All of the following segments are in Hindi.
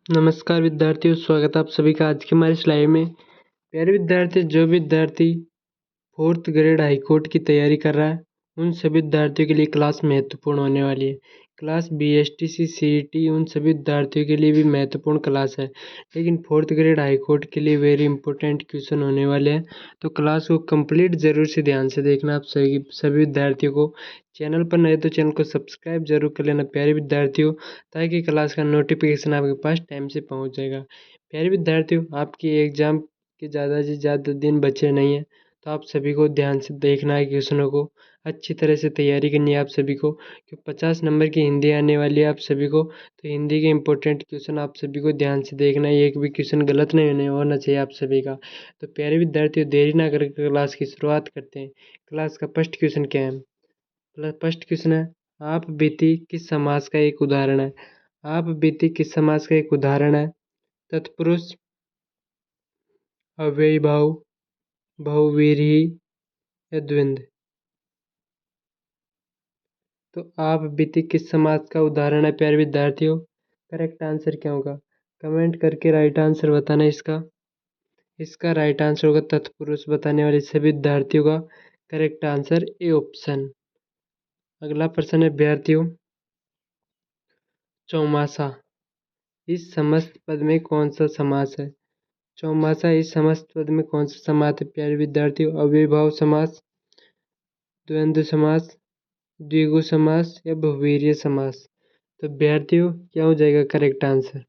नमस्कार विद्यार्थियों, स्वागत है आप सभी का आज की हमारे इस लाइव में। प्यारे विद्यार्थी, जो विद्यार्थी फोर्थ ग्रेड हाई कोर्ट की तैयारी कर रहा है उन सभी विद्यार्थियों के लिए क्लास महत्वपूर्ण होने वाली है। क्लास BSTC CET उन सभी विद्यार्थियों के लिए भी महत्वपूर्ण क्लास है, लेकिन फोर्थ ग्रेड हाई कोर्ट के लिए वेरी इंपॉर्टेंट क्वेश्चन होने वाले हैं। तो क्लास को कंप्लीट जरूर से ध्यान से देखना आप सभी विद्यार्थियों को। चैनल पर नए तो चैनल को सब्सक्राइब जरूर कर लेना प्यारे विद्यार्थियों, ताकि क्लास का नोटिफिकेशन आपके पास टाइम से पहुंच जाएगा। प्यारे विद्यार्थियों, आपकी एग्जाम के ज़्यादा से ज़्यादा दिन बचे नहीं हैं, तो आप सभी को ध्यान से देखना है क्वेश्चनों को, अच्छी तरह से तैयारी करनी है आप सभी को, क्योंकि 50 नंबर की हिंदी आने वाली है आप सभी को। तो हिंदी के इंपॉर्टेंट क्वेश्चन आप सभी को ध्यान से देखना है, एक भी क्वेश्चन गलत नहीं होना चाहिए आप सभी का। तो प्यारे विद्यार्थियों, देरी ना करके क्लास की शुरुआत करते हैं। क्लास का फर्स्ट क्वेश्चन क्या है? फर्स्ट क्वेश्चन है, आप बीती किस समास का एक उदाहरण है? आप बीती किस समास का एक उदाहरण है? तत्पुरुष, अव्ययीभाव, बहुव्रीहि या द्वंद्व? तो आप बीती किस समास का उदाहरण है प्यारे विद्यार्थियों? करेक्ट आंसर क्या होगा? कमेंट करके राइट आंसर बताना इसका राइट आंसर होगा तत्पुरुष। बताने वाले सभी विद्यार्थियों का करेक्ट आंसर ए ऑप्शन। अगला प्रश्न है विद्यार्थियों, चौमासा इस समस्त पद में कौन सा समास है? चौमासा इस समस्त पद में कौन सा समास है प्यारे विद्यार्थियों? अव्ययीभाव समास, द्वंद्व समास, द्विगु समास या बहुव्रीहि समास? तो विद्यार्थियों, क्या हो जाएगा करेक्ट आंसर?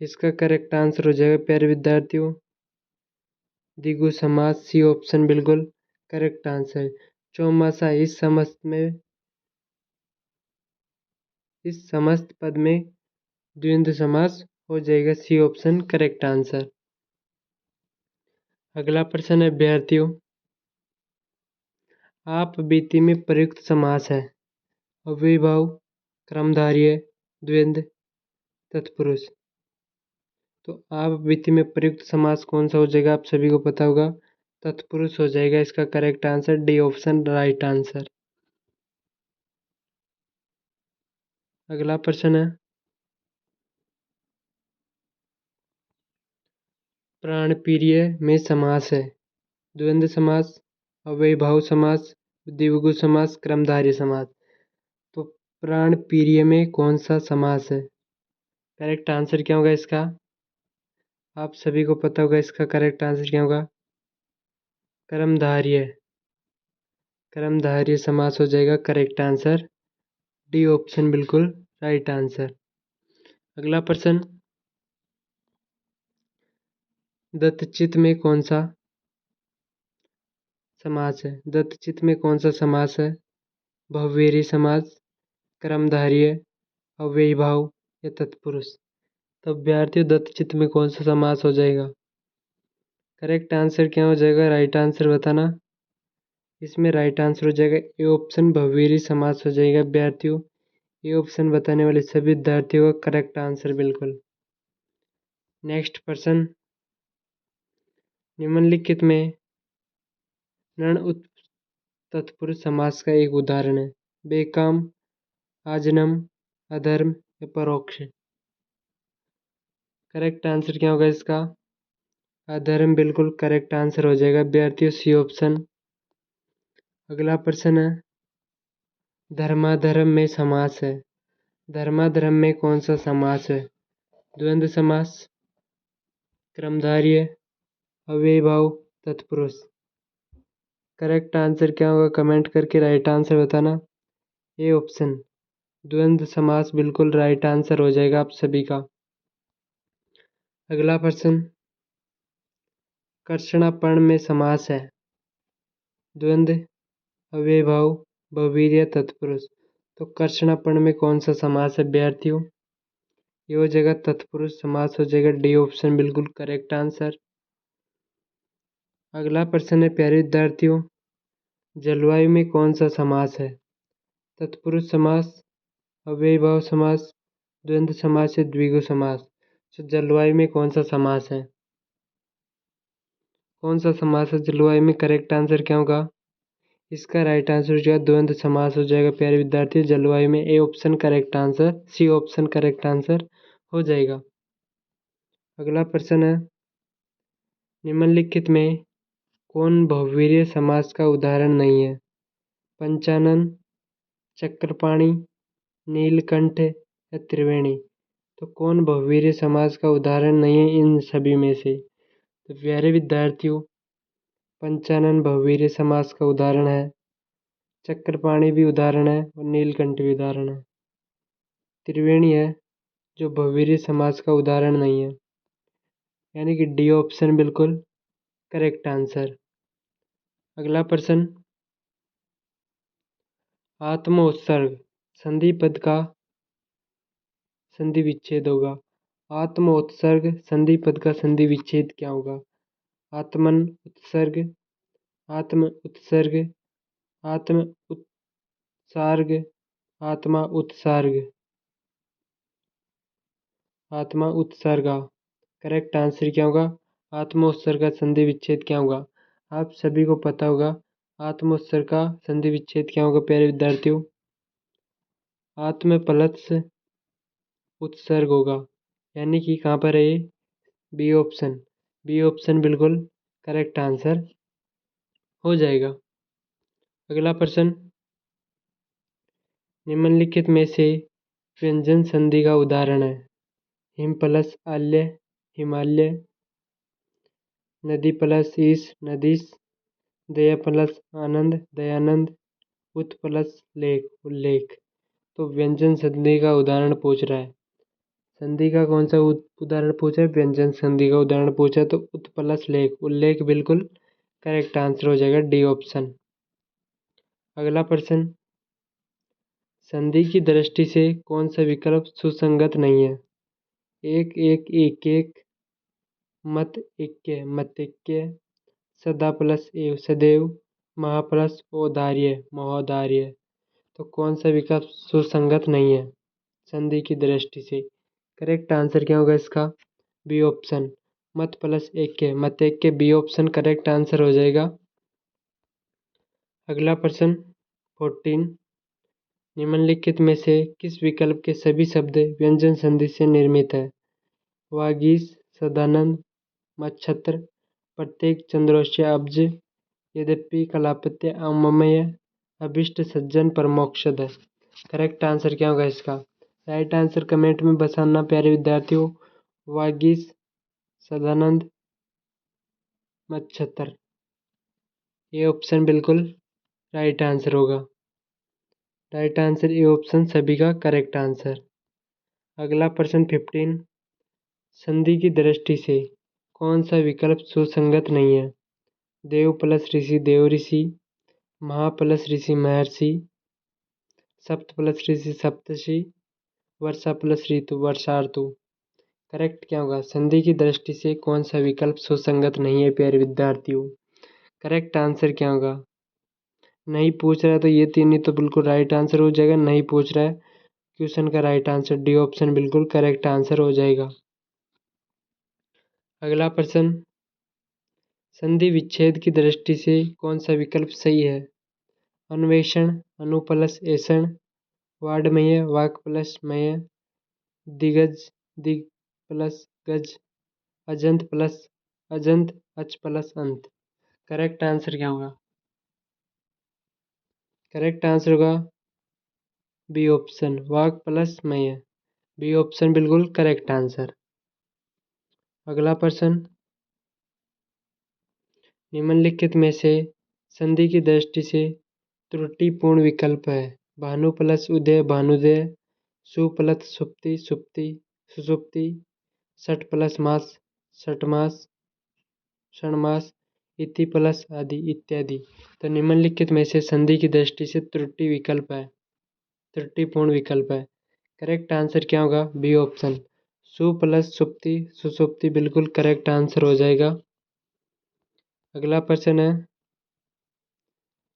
इसका करेक्ट आंसर हो जाएगा प्यारे विद्यार्थियों द्विगु समास, सी ऑप्शन बिल्कुल करेक्ट आंसर। चौमासा इस समस्त पद में द्वंद्व समास हो जाएगा, सी ऑप्शन करेक्ट आंसर। अगला प्रश्न है विद्यार्थियों, आप बीती में प्रयुक्त समास है? अव्ययीभाव, क्रमधारय, द्वंद्व, तत्पुरुष? तो आप बीती में प्रयुक्त समास कौन सा हो जाएगा आप सभी को पता होगा, तत्पुरुष हो जाएगा। इसका correct answer D option right answer. अगला प्रश्न है, प्राणप्रिय में समास है? द्वंद्व समास, अव्ययीभाव समास, द्विगु समास, क्रमधारय समास? तो प्राणप्रिय में कौन सा समास है? करेक्ट आंसर क्या होगा इसका? आप सभी को पता होगा इसका करेक्ट आंसर क्या होगा? कर्मधारय। कर्मधारय समास हो जाएगा करेक्ट आंसर, डी ऑप्शन बिल्कुल राइट आंसर। अगला प्रश्न, दत्तचित में कौन सा समास है? दत्तचित में कौन सा समास है? बहुव्रीहि समास, कर्मधारय, अव्ययीभाव या तत्पुरुष? तो विद्यार्थियों, दत्तचित में कौन सा समास हो जाएगा? करेक्ट आंसर क्या हो जाएगा? राइट आंसर बताना। इसमें राइट आंसर हो जाएगा ए ऑप्शन, बहुव्रीहि समास हो जाएगा विद्यार्थियों। ए ऑप्शन बताने वाले सभी विद्यार्थियों का करेक्ट आंसर बिल्कुल। नेक्स्ट प्रश्न, निम्नलिखित में नण तत्पुरुष समास का एक उदाहरण है? बेकाम, आजन्म, अधर्म या परोक्ष? करेक्ट आंसर क्या होगा इसका? अधर्म बिल्कुल करेक्ट आंसर हो जाएगा विद्यार्थियों, सी ऑप्शन। अगला प्रश्न है, धर्माधर्म में समास है? धर्माधर्म में कौन सा समास है? द्वंद्व समास, क्रमधारय, अव्ययीभाव, तत्पुरुष? करेक्ट आंसर क्या होगा? कमेंट करके राइट आंसर बताना। ए ऑप्शन, द्वंद्व समास बिल्कुल राइट आंसर हो जाएगा आप सभी का। अगला प्रश्न, कर्षणापर्ण में समास है? द्वंद्व, अव्ययीभाव, बहुव्रीहि या तत्पुरुष? तो कर्षणापर्ण में कौन सा समास है विद्यार्थियों? ये हो जाएगा तत्पुरुष समास हो जाएगा, डी ऑप्शन बिल्कुल करेक्ट आंसर। अगला प्रश्न है प्यारे विद्यार्थियों, जलवायु में कौन सा समास है? तत्पुरुष समास, अव्ययीभाव समास, द्वंद्व समास या द्विगु समास? तो जलवायु में कौन सा समास है? कौन सा समास है जलवायु में? करेक्ट आंसर क्या होगा? इसका राइट आंसर हो जाएगा द्वंद्व समास हो जाएगा प्यारे विद्यार्थी जलवायु में। A option correct answer, C option correct answer हो जाएगा। अगला प्रश्न है, निम्नलिखित में कौन बहुवीर्य समास का उदाहरण नहीं है? पंचानन, चक्रपाणि, नीलकंठ या त्रिवेणी। तो कौन बहुवीर्य समास का उदाहरण नहीं है इन सभी में से? तो प्यारे विद्यार्थियों, पंचानन बहुवीर्य समास का उदाहरण है, चक्रपाणि भी उदाहरण है और नीलकंठ भी उदाहरण है। त्रिवेणी है जो बहुवीर्य समास का उदाहरण नहीं है, यानी कि डी ऑप्शन बिल्कुल करेक्ट आंसर। अगला प्रश्न, आत्मोत्सर्ग संधि पद का संधि विच्छेद होगा। आत्मोत्सर्ग संधि पद का संधि विच्छेद क्या होगा? आत्मन उत्सर्ग, आत्म उत्सर्ग, आत्म उत्सार्ग, आत्मा उत्सर्ग। आत्मा उत्सर्गा। करेक्ट आंसर क्या होगा? आत्मोत्सर्ग का संधि विच्छेद क्या होगा? आप सभी को पता होगा आत्मोत्सर्ग का संधि विच्छेद क्या होगा प्यारे विद्यार्थियों? आत्म प्लस उत्सर्ग होगा, यानी कि कहाँ पर है ये? B option. बी ऑप्शन बिल्कुल करेक्ट आंसर हो जाएगा। अगला प्रश्न, निम्नलिखित में से व्यंजन संधि का उदाहरण है? हिम प्लस आल्य, हिमालय। नदी प्लस ईश, नदीश। दया प्लस आनंद, दयानंद। उत प्लस लेख, उल्लेख। तो व्यंजन संधि का उदाहरण पूछ रहा है। संधि का कौन सा उदाहरण पूछा है? व्यंजन संधि का उदाहरण पूछा है, तो उत प्लस लेख, उल्लेख बिल्कुल करेक्ट आंसर हो जाएगा, डी ऑप्शन। अगला प्रश्न, संधि की दृष्टि से कौन सा विकल्प सुसंगत नहीं है? एक एक एक एक, मत इक्के मतिक्य, सदा प्लस एव सदैव, महा प्लस औदार्य महोदार्य। तो कौन सा विकल्प सुसंगत नहीं है संधि की दृष्टि से? करेक्ट आंसर क्या होगा इसका? बी ऑप्शन, मत प्लस एक के मत एक के, बी ऑप्शन करेक्ट आंसर हो जाएगा। अगला प्रश्न 14, निम्नलिखित में से किस विकल्प के सभी शब्द व्यंजन संधि से निर्मित है? वागीश, सदानंद, मच्छत्र, प्रत्येक, चंद्रोष्य, अब्ज, यद्यपि, कलापत्य, अममय, अभिष्ट, सज्जन, परमोक्षद है। करेक्ट आंसर क्या होगा इसका? राइट आंसर कमेंट में बताना प्यारे विद्यार्थियों। वागीश, सदानंद, मच्छत्र, ये ऑप्शन बिल्कुल राइट आंसर होगा। राइट आंसर ए ऑप्शन सभी का करेक्ट आंसर। अगला प्रश्न 15, संधि की दृष्टि से कौन सा विकल्प सुसंगत नहीं है? देव प्लस ऋषि, देव ऋषि। महा प्लस ऋषि, महर्षि। सप्त प्लस ऋषि, सप्तषि। वर्षा प्लस ऋतु, वर्षा ऋतु। करेक्ट क्या होगा? संधि की दृष्टि से कौन सा विकल्प सुसंगत नहीं है प्यारे विद्यार्थियों? करेक्ट आंसर क्या होगा? नहीं पूछ रहा है तो ये तीन ही तो बिल्कुल राइट आंसर हो जाएगा। नहीं पूछ रहा है क्वेश्चन का राइट आंसर, डी ऑप्शन बिल्कुल करेक्ट आंसर हो जाएगा। अगला प्रश्न, संधि विच्छेद की दृष्टि से कौन सा विकल्प सही है? अन्वेषण, अनु प्लस ऐषण, वाड्मय, वाक प्लस मय, दिग्गज, दिग प्लस गज, अजंत प्लस अजंत, अच प्लस अंत। करेक्ट आंसर क्या होगा? करेक्ट आंसर होगा बी ऑप्शन, वाक प्लस मय। बी ऑप्शन बिल्कुल करेक्ट आंसर। अगला प्रश्न, निम्नलिखित में से संधि की दृष्टि से त्रुटिपूर्ण विकल्प है? भानु प्लस उदय, भानुदय। सु प्लस सुप्ति, सुप्ति, सुसुप्ति। षट प्लस मास, षटमास, षणमास। इति प्लस आदि, इत्यादि। तो निम्नलिखित में से संधि की दृष्टि से त्रुटि विकल्प है, त्रुटिपूर्ण विकल्प है। करेक्ट आंसर क्या होगा? बी ऑप्शन, सु प्लस सुप्ति, सुसुप्ति बिल्कुल करेक्ट आंसर हो जाएगा। अगला प्रश्न है,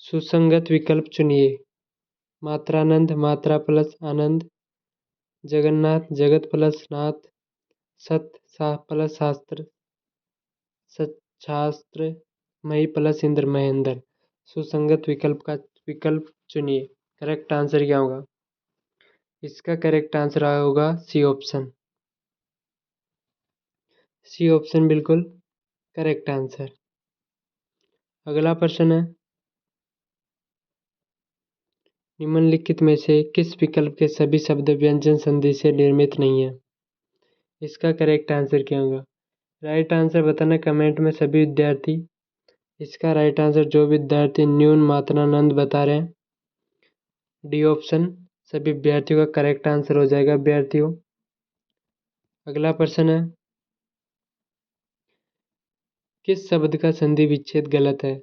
सुसंगत विकल्प चुनिए। मात्रानंद, मात्रा प्लस आनंद। जगन्नाथ, जगत प्लस नाथ। सत प्लस शास्त्र, सच्छास्त्र। मही प्लस इंद्र, महेंद्र। सुसंगत विकल्प का विकल्प चुनिए। करेक्ट आंसर क्या होगा? इसका करेक्ट आंसर होगा सी ऑप्शन, सी ऑप्शन बिल्कुल करेक्ट आंसर। अगला प्रश्न है, निम्नलिखित में से किस विकल्प के सभी शब्द व्यंजन संधि से निर्मित नहीं है? इसका करेक्ट आंसर क्या होगा? राइट आंसर बताना कमेंट में सभी विद्यार्थी। इसका राइट आंसर जो विद्यार्थी न्यून मात्रानंद बता रहे हैं, डी ऑप्शन सभी विद्यार्थियों का करेक्ट आंसर हो जाएगा विद्यार्थियों। अगला प्रश्न है, किस शब्द का संधि विच्छेद गलत है?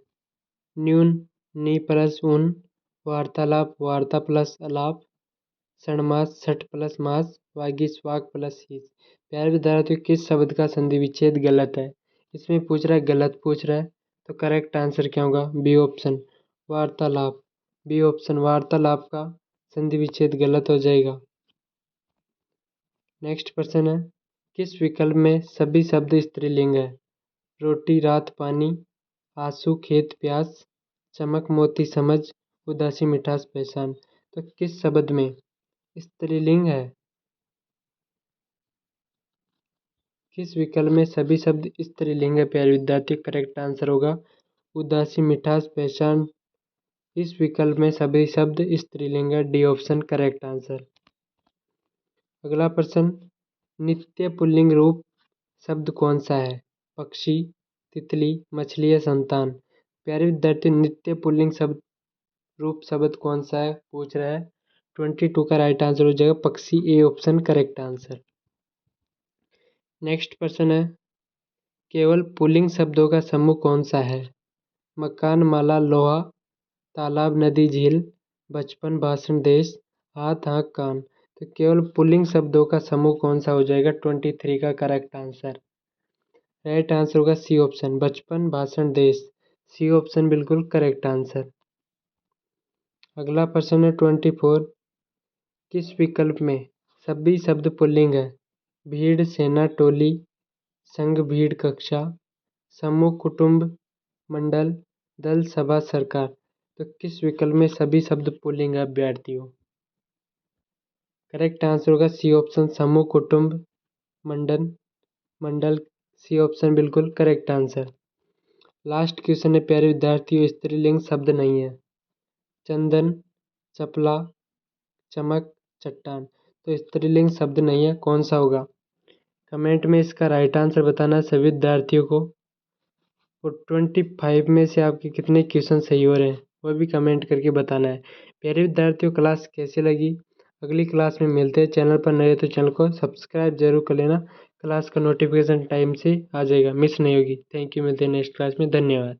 न्यून, नी प्लस उन, वार्तालाप, वार्ता प्लस अलाप, षणमास, छठ प्लस मास, वागीश, वाक प्लस हीस। प्यारे विद्यार्थियों, किस शब्द का संधि विच्छेद गलत है? इसमें पूछ रहा है, गलत पूछ रहा है, तो करेक्ट आंसर क्या होगा? बी ऑप्शन वार्तालाप। बी ऑप्शन वार्तालाप का संधि विच्छेद गलत हो जाएगा। नेक्स्ट प्रश्न है, किस विकल्प में सभी शब्द स्त्रीलिंग है? रोटी, रात, पानी, आंसू, खेत, प्यास, चमक, मोती, समझ, उदासी, मिठास, पहचान। तो किस शब्द में स्त्रीलिंग है? किस विकल्प में सभी शब्द स्त्रीलिंग है? प्यारे विद्यार्थी, करेक्ट आंसर होगा उदासी, मिठास, पहचान। इस विकल्प में सभी शब्द स्त्रीलिंग है, डी ऑप्शन करेक्ट आंसर। अगला प्रश्न, नित्य पुल्लिंग रूप शब्द कौन सा है? पक्षी, तितली, मछली या संतान। प्यारे विद्यार्थी, नित्य पुल्लिंग शब्द रूप शब्द कौन सा है पूछ रहा है। 22 का राइट आंसर हो जाएगा पक्षी, ए ऑप्शन करेक्ट आंसर। नेक्स्ट प्रश्न है, केवल पुल्लिंग शब्दों का समूह कौन सा है? मकान, माला, लोहा, तालाब, नदी, झील, बचपन, भाषण, देश, हाथ, आँख, कान। तो केवल पुल्लिंग शब्दों का समूह कौन सा हो जाएगा? 23 का करेक्ट आंसर। राइट आंसर होगा सी ऑप्शन, बचपन, भाषण, देश। सी ऑप्शन बिल्कुल करेक्ट आंसर। अगला प्रश्न है 24, किस विकल्प में सभी शब्द पुल्लिंग है? भीड़, सेना, टोली, संघ, भीड़, कक्षा, समूह, कुटुंब, मंडल, दल, सभा, सरकार। तो किस विकल्प में सभी शब्द पुल्लिंग है अभ्यर्थियों? करेक्ट आंसर होगा सी ऑप्शन, समूह, कुटुंब, मंडल। सी ऑप्शन बिल्कुल करेक्ट आंसर। लास्ट क्वेश्चन है प्यारे विद्यार्थियों, स्त्रीलिंग शब्द नहीं है। चंदन, चपला, चमक, चट्टान। तो स्त्रीलिंग शब्द नहीं है, कौन सा होगा? कमेंट में इसका राइट आंसर बताना है सभी विद्यार्थियों को। और 25 में से आपके कितने क्वेश्चन सही हो रहे हैं वो भी कमेंट करके बताना है। प्यारे विद्यार्थियों, क्लास कैसी लगी? अगली क्लास में मिलते हैं। चैनल पर नए तो चैनल को सब्सक्राइब जरूर कर लेना। क्लास का नोटिफिकेशन टाइम से आ जाएगा, मिस नहीं होगी। थैंक यू, मिलते हैं नेक्स्ट क्लास में। धन्यवाद।